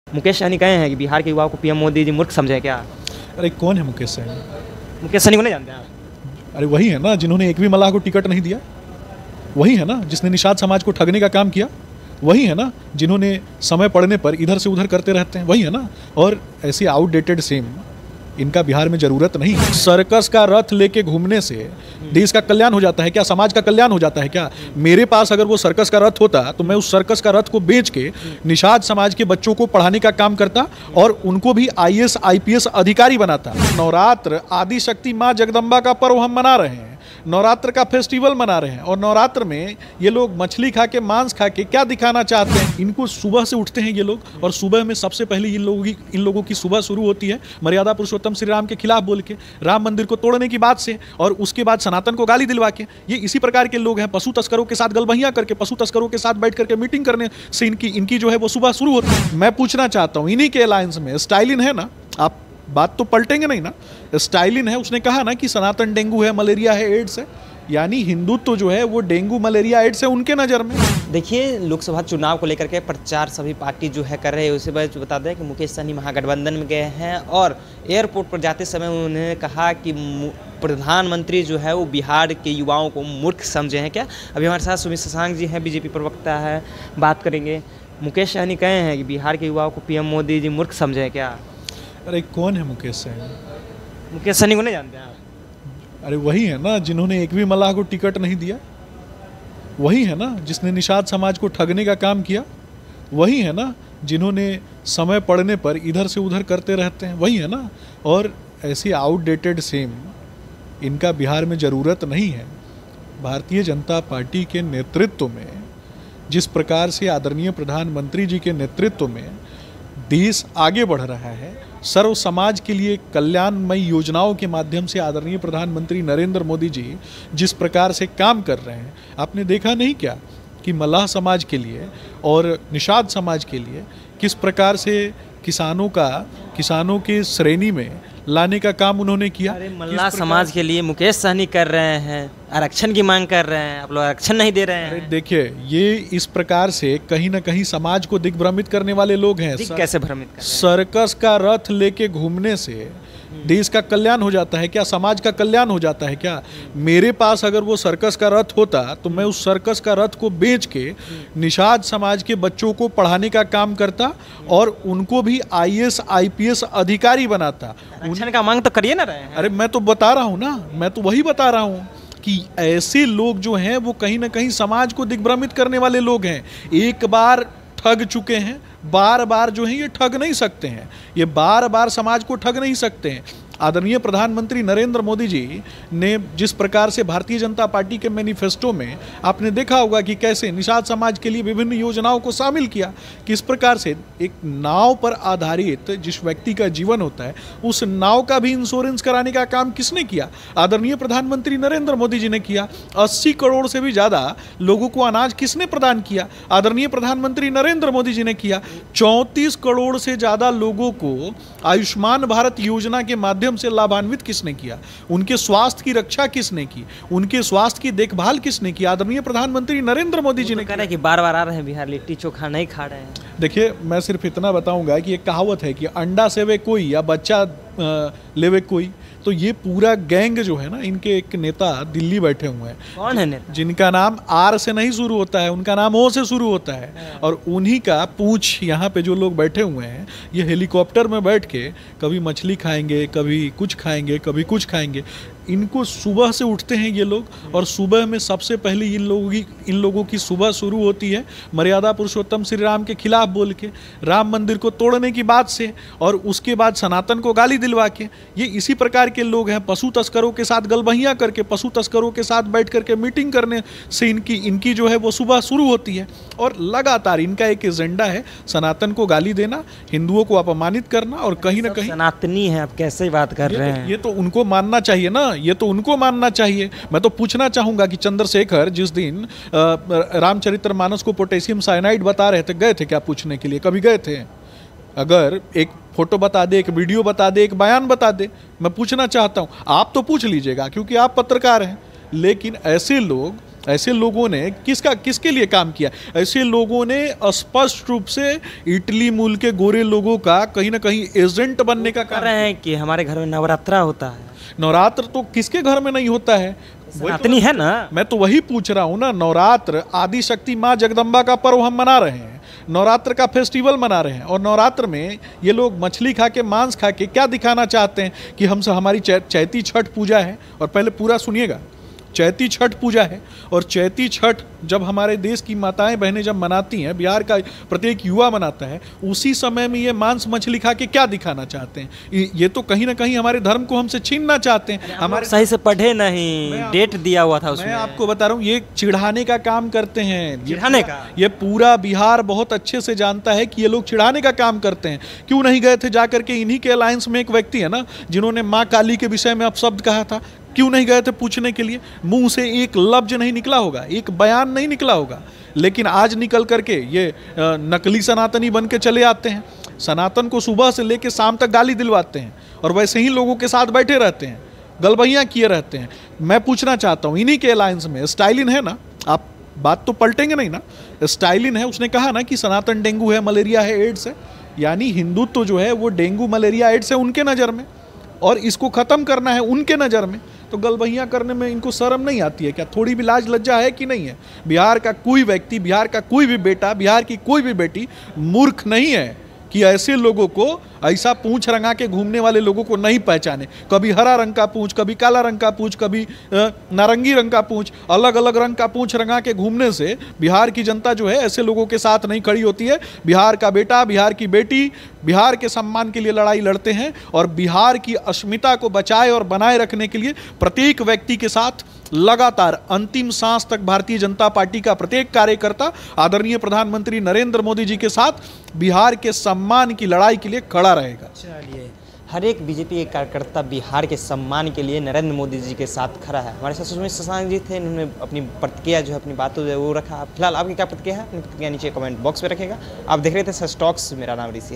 मुकेश सहनी कहे हैं कि बिहार के युवाओं को पीएम मोदी जी मूर्ख समझे क्या? अरे कौन है मुकेश सहनी? मुकेश सहनी को नहीं जानते आप? अरे वही है ना जिन्होंने एक भी मलाह को टिकट नहीं दिया, वही है ना जिसने निषाद समाज को ठगने का काम किया, वही है ना जिन्होंने समय पड़ने पर इधर से उधर करते रहते हैं, वही है ना। और ऐसी आउटडेटेड सेम इनका बिहार में जरूरत नहीं है। सर्कस का रथ लेके घूमने से देश का कल्याण हो जाता है क्या? समाज का कल्याण हो जाता है क्या? मेरे पास अगर वो सर्कस का रथ होता तो मैं उस सर्कस का रथ को बेच के निषाद समाज के बच्चों को पढ़ाने का काम करता और उनको भी आईएएस आईपीएस अधिकारी बनाता। नवरात्र आदि शक्ति माँ जगदम्बा का पर्व हम मना रहे हैं, नवरात्र का फेस्टिवल मना रहे हैं, और नवरात्र में ये लोग मछली खा के मांस खा के क्या दिखाना चाहते हैं? इनको सुबह से उठते हैं ये लोग, और सुबह में सबसे पहले इन लोगों की सुबह शुरू होती है मर्यादा पुरुषोत्तम श्री राम के खिलाफ बोल के, राम मंदिर को तोड़ने की बात से, और उसके बाद सनातन को गाली दिलवा के। ये इसी प्रकार के लोग हैं। पशु तस्करों के साथ गलबहियां करके, पशु तस्करों के साथ बैठ करके मीटिंग करने से इनकी जो है वो सुबह शुरू होती है। मैं पूछना चाहता हूँ, इन्हीं के अलायंस में स्टालिन है ना, आप बात तो पलटेंगे नहीं ना। स्टालिन है, उसने कहा ना कि सनातन डेंगू है, मलेरिया है, एड्स है, यानी हिंदुत्व जो है वो डेंगू मलेरिया एड्स है उनके नज़र में। देखिए, लोकसभा चुनाव को लेकर के प्रचार सभी पार्टी जो है कर रहे हैं। उसे बता दें कि मुकेश सहनी महागठबंधन में गए हैं और एयरपोर्ट पर जाते समय उन्होंने कहा कि प्रधानमंत्री जो है वो बिहार के युवाओं को मूर्ख समझे हैं क्या? अभी हमारे साथ सुमित शशांक जी हैं, बीजेपी प्रवक्ता है, बात करेंगे। मुकेश सहनी कहे हैं कि बिहार के युवाओं को पीएम मोदी जी मूर्ख समझे हैं क्या? अरे कौन है मुकेश सहनी? मुकेश सहनी को नहीं जानते आप? अरे वही है ना जिन्होंने एक भी मलाह को टिकट नहीं दिया, वही है ना जिसने निषाद समाज को ठगने का काम किया, वही है ना जिन्होंने समय पड़ने पर इधर से उधर करते रहते हैं, वही है ना। और ऐसी आउटडेटेड सेम इनका बिहार में ज़रूरत नहीं है। भारतीय जनता पार्टी के नेतृत्व में, जिस प्रकार से आदरणीय प्रधानमंत्री जी के नेतृत्व में देश आगे बढ़ रहा है, सर्व समाज के लिए कल्याणमयी योजनाओं के माध्यम से आदरणीय प्रधानमंत्री नरेंद्र मोदी जी जिस प्रकार से काम कर रहे हैं, आपने देखा नहीं क्या कि मल्लाह समाज के लिए और निषाद समाज के लिए किस प्रकार से किसानों के श्रेणी में लाने का काम उन्होंने किया। अरे मल्लाह समाज के लिए मुकेश सहनी कर रहे हैं, आरक्षण की मांग कर रहे हैं, आप लोग आरक्षण नहीं दे रहे हैं। अरे देखिए, ये इस प्रकार से कहीं ना कहीं समाज को दिग्भ्रमित करने वाले लोग हैं। कैसे भ्रमित कर रहे हैं? सर्कस का रथ लेके घूमने से देश का कल्याण हो जाता है क्या? समाज का कल्याण हो जाता है क्या? मेरे पास अगर वो सर्कस का रथ होता तो मैं उस सर्कस का रथ को बेच के निषाद समाज के बच्चों को पढ़ाने का काम करता और उनको भी आईएएस आईपीएस अधिकारी बनाता। आरक्षण का मांग तो करिए ना रहे हैं। अरे मैं तो बता रहा हूँ ना, मैं तो वही बता रहा हूँ कि ऐसे लोग जो हैं वो कहीं ना कहीं समाज को दिग्भ्रमित करने वाले लोग हैं। एक बार ठग चुके हैं, बार बार जो है ये ठग नहीं सकते हैं, ये बार बार समाज को ठग नहीं सकते हैं। आदरणीय प्रधानमंत्री नरेंद्र मोदी जी ने जिस प्रकार से भारतीय जनता पार्टी के मैनिफेस्टो में आपने देखा होगा कि कैसे निषाद समाज के लिए विभिन्न योजनाओं को शामिल किया, किस प्रकार से एक नाव पर आधारित जिस व्यक्ति का जीवन होता है उस नाव का भी इंश्योरेंस कराने का काम किसने किया? आदरणीय प्रधानमंत्री नरेंद्र मोदी जी ने किया। 80 करोड़ से भी ज़्यादा लोगों को अनाज किसने प्रदान किया? आदरणीय प्रधानमंत्री नरेंद्र मोदी जी ने किया। 34 करोड़ से ज़्यादा लोगों को आयुष्मान भारत योजना के माध्यम से लाभान्वित किसने किया? उनके स्वास्थ्य की रक्षा किसने की? उनके स्वास्थ्य की देखभाल किसने की? आदरणीय प्रधानमंत्री नरेंद्र मोदी जी ने कह रहे हैं कि बार बार आ रहे हैं बिहार, लिट्टी चोखा नहीं खा रहे हैं। देखिए, मैं सिर्फ इतना बताऊंगा कि एक कहावत है कि अंडा सेवे कोई या बच्चा लेवे कोई। तो ये पूरा गैंग जो है ना, इनके एक नेता दिल्ली बैठे हुए हैं। कौन है नेता? जिनका नाम आर से नहीं शुरू होता है, उनका नाम ओ से शुरू होता है। और उन्हीं का पूछ यहाँ पे जो लोग बैठे हुए हैं, ये हेलीकॉप्टर में बैठ के कभी मछली खाएंगे, कभी कुछ खाएंगे, कभी कुछ खाएंगे। इनको सुबह से उठते हैं ये लोग, और सुबह में सबसे पहले इन लोगों की सुबह शुरू होती है मर्यादा पुरुषोत्तम श्री राम के खिलाफ बोल के, राम मंदिर को तोड़ने की बात से, और उसके बाद सनातन को गाली दिलवा के। ये इसी प्रकार के लोग हैं। पशु तस्करों के साथ गलबहियां करके, पशु तस्करों के साथ बैठ करके मीटिंग करने से इनकी जो है वो सुबह शुरू होती है। और लगातार इनका एक एजेंडा है सनातन को गाली देना, हिंदुओं को अपमानित करना, और कहीं ना कहीं सनातनी है। आप कैसे बात कर रहे हैं? ये तो उनको मानना चाहिए ना, ये तो उनको मानना चाहिए। मैं तो पूछना चाहूंगा कि चंद्रशेखर जिस दिन रामचरितमानस को पोटेशियम साइनाइड बता रहे थे, गए थे क्या पूछने के लिए? कभी गए थे? अगर एक फोटो बता दे, एक वीडियो बता दे, एक बयान बता दे, मैं पूछना चाहता हूं। आप तो पूछ लीजिएगा क्योंकि आप पत्रकार हैं, लेकिन ऐसे लोग ऐसे लोगों ने किसके लिए काम किया? ऐसे लोगों ने स्पष्ट रूप से इटली मूल के गोरे लोगों का कहीं ना कहीं एजेंट बनने का कर रहे हैं कि हमारे घर में नवरात्रा होता है। नवरात्र तो किसके घर में नहीं होता है? सनातनी है ना। मैं तो वही पूछ रहा हूँ ना। नवरात्र आदि शक्ति माँ जगदम्बा का पर्व हम मना रहे हैं, नवरात्र का फेस्टिवल मना रहे हैं, और नवरात्र में ये लोग मछली खा के, मांस खा के क्या दिखाना चाहते हैं कि हमसे हमारी चैती छठ पूजा है। और पहले पूरा सुनिएगा, चैती छठ पूजा है, और चैती छठ जब हमारे देश की माताएं बहनें जब मनाती हैं, बिहार का प्रत्येक युवा मनाता है, उसी समय में ये मांस मछली खा के क्या दिखाना चाहते हैं? ये तो कहीं ना कहीं हमारे धर्म को हमसे छीनना चाहते हैं। हमारे सही से पढ़े नहीं, डेट दिया हुआ था उसमें। मैं आपको बता रहा हूँ, ये चिढ़ाने का काम करते हैं। चिढ़ाने का? ये पूरा बिहार बहुत अच्छे से जानता है कि ये लोग चिढ़ाने का काम करते हैं। क्यों नहीं गए थे जाकर के? इन्हीं के अलायंस में एक व्यक्ति है ना जिन्होंने माँ काली के विषय में अपशब्द कहा था। क्यों नहीं गए थे पूछने के लिए? मुंह से एक लफ्ज नहीं निकला होगा, एक बयान नहीं निकला होगा। लेकिन आज निकल करके ये नकली सनातनी बन के चले आते हैं, सनातन को सुबह से लेकर शाम तक गाली दिलवाते हैं, और वैसे ही लोगों के साथ बैठे रहते हैं, गलबैयाँ किए रहते हैं। मैं पूछना चाहता हूँ, इन्हीं के अलायंस में स्टालिन है ना, आप बात तो पलटेंगे नहीं ना। स्टालिन है, उसने कहा ना कि सनातन डेंगू है, मलेरिया है, एड्स है। यानी हिंदुत्व जो है वो डेंगू, मलेरिया, एड्स है उनके नज़र में, और इसको ख़त्म करना है उनके नज़र में। तो गलबहियाँ करने में इनको शर्म नहीं आती है क्या? थोड़ी भी लाज लज्जा है कि नहीं है? बिहार का कोई व्यक्ति, बिहार का कोई भी बेटा, बिहार की कोई भी बेटी मूर्ख नहीं है कि ऐसे लोगों को, ऐसा पूंछ रंगा के घूमने वाले लोगों को नहीं पहचाने। कभी हरा रंग का पूंछ, कभी काला रंग का पूंछ, कभी नारंगी रंग का पूंछ, अलग अलग रंग का पूंछ रंगा के घूमने से बिहार की जनता जो है ऐसे लोगों के साथ नहीं खड़ी होती है। बिहार का बेटा, बिहार की बेटी बिहार के सम्मान के लिए लड़ाई लड़ते हैं, और बिहार की अस्मिता को बचाए और बनाए रखने के लिए प्रत्येक व्यक्ति के साथ लगातार अंतिम सांस तक भारतीय जनता पार्टी का प्रत्येक कार्यकर्ता आदरणीय प्रधानमंत्री नरेंद्र मोदी जी के साथ बिहार के सम्मान की लड़ाई के लिए खड़ा रहेगा। चलिए, हर एक बीजेपी के कार्यकर्ता बिहार के सम्मान के लिए नरेंद्र मोदी जी के साथ खड़ा है। हमारे साथ सुषमा शशांक जी थे, इन्होंने अपनी प्रतिक्रिया जो है, अपनी बातों जो है वो रखा। फिलहाल आपकी क्या प्रतिक्रिया है? अपनी प्रतिक्रिया नीचे कमेंट बॉक्स में रखेगा। आप देख रहे थे सच टॉक्स, मेरा नाम ऋषि।